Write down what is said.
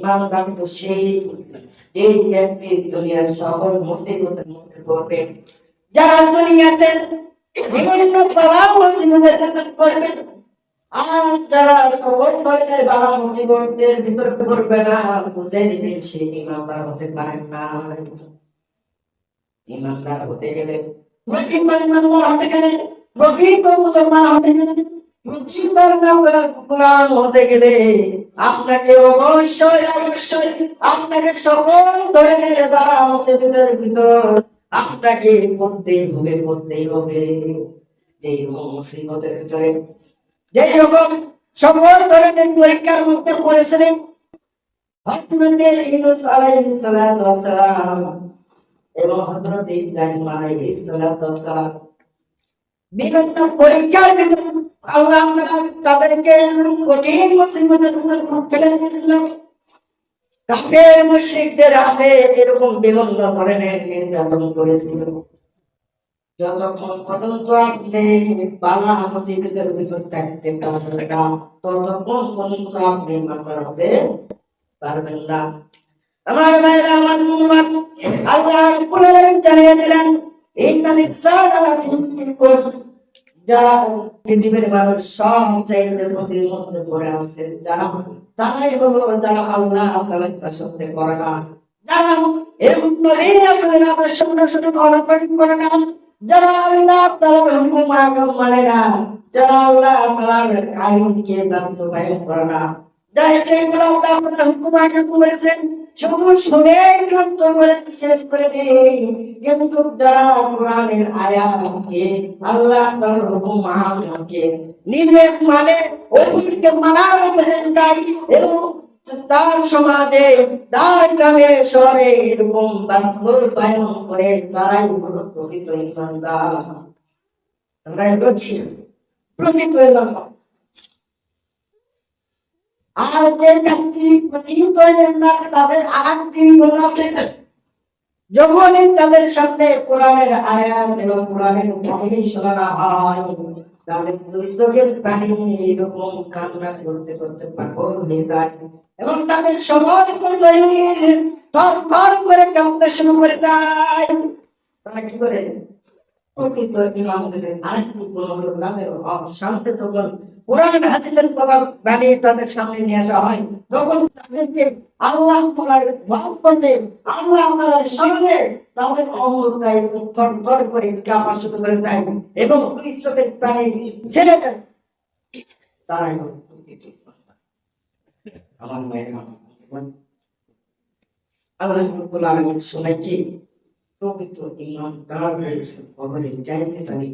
ইমানদার তো সেই যে ব্যক্তি দুনিয়ার সকল মুসিবতের মধ্যে পড়বে, যারা দুনিয়াতে বিভিন্ন বালা মুসিবতের মধ্যে পড়বে, আর যারা সকল ধরনের বালা মুসিবতের ভিতরে পড়বে না, বুঝে দিবেন সে ইমানদার হতে পারেন না। ইমানদার হতে গেলে, প্রকৃত ইমানদার হতে গেলে, প্রকৃত মুসলমান হতে গেলে, প্রকৃত গোলাম হতে গেলে আপনাকে অবশ্যই অবশ্যই আপনাকে সকল ধরনের বালা মুসিবতের ভিতর আপনাকে পড়তেই হবে। যেই মুসিবতের ভিতরে যেই রকম সকল ধরনের পরীক্ষার মধ্যে পড়েছিলেন হযরত ইউনূস আলাইহিস সালাতু ওয়াস সালাম এবং হযরত ইব্রাহিম আলাইহিস সালাতু ওয়াস সালাম, বিভিন্ন পরীক্ষার ভিতরে আল্লাহ তাআলা তাদেরকে কঠিন মুসিবতের মধ্যে ফেলে দিয়েছিলেন। কাফের মুশরিকদের হাতে এরকম বিভিন্ন ধরনের নির্যাতন করেছিল। যতক্ষণ পর্যন্ত আপনি বালা মুসিবতের ভিতর থাকতে পারবেন না, ততক্ষণ পর্যন্ত আপনি ইমানদার হতে পারবেন না। আমার ভাইরা, আমার বন্ধুগণ, আল্লাহ রাব্বুল আলামিন জানিয়ে দিলেন ইন্নাল ইনসানা লাফী খুসর, যারা পৃথিবীর মানুষ সব চাইতে ক্ষতির মধ্যে পড়ে আছে, তারাই হলো যারা আল্লাহ তাআলার দাসত্ব করে না, যারা এরকম নবী রাসূলের আদর্শ অনুসরণ করে না, যারা আল্লাহ তাআলার হুকুম আহকাম মানে না, যারা আল্লাহ তাআলার আইনকে বাস্তবায়ন করে না, যারা যেগুলো আল্লাহ তাআলার হুকুম আহকাম করেছেন শুধু শুনে গ্রন্থ করে শেষ করে দেয়, কিন্তু যারা কোরআনের আয়াতকে আল্লাহ তাআলার হুকুম আহকামকে নিজে মানে ওগুলোকে মানার উপদেশ দেয় এবং তার সমাজে তার গ্রামে শহরে এরকম বাস্তবায়ন করে, তারাই হলো প্রকৃত ইমানদার, তারাই হলো প্রকৃত ইমানদার। আর যে ব্যক্তি প্রকৃত ইমানদার তাদের আরেকটি গুণ আছে, যখনই তাদের সামনে কোরআনের আয়াত এবং কোরআনের কাহিনী শোনানো হয়, তাদের দুই চোখের পানি এরকম কান্না করতে করতে পাগল হয়ে যায় এবং তাদের সমস্ত শরীর থরথর করে কাঁপতে শুরু করে দেয়। তারা কি করে? প্রকৃত ইমানদারের আরেকটি গুণ হলো তাদের সামনে যখন কোরআন হাদিসের কথা বানিয়ে তাদের সামনে নিয়ে আসা হয়, তখন তাদেরকে আল্লাহ তাআলার মহব্বতে, আল্লাহ তাআলার স্মরণে তাদের অঙ্গটা থরথর করে কাঁপা শুরু করে দেয় এবং দুই চোখের পানি ছেড়ে দেয়। তারাই হলো প্রকৃত ইমানদার। আমার মায়েরা, আল্লাহ রাব্বুল আলামিন সবাইকে প্রকৃত ইমানদার হয়ে চাইতে পারি।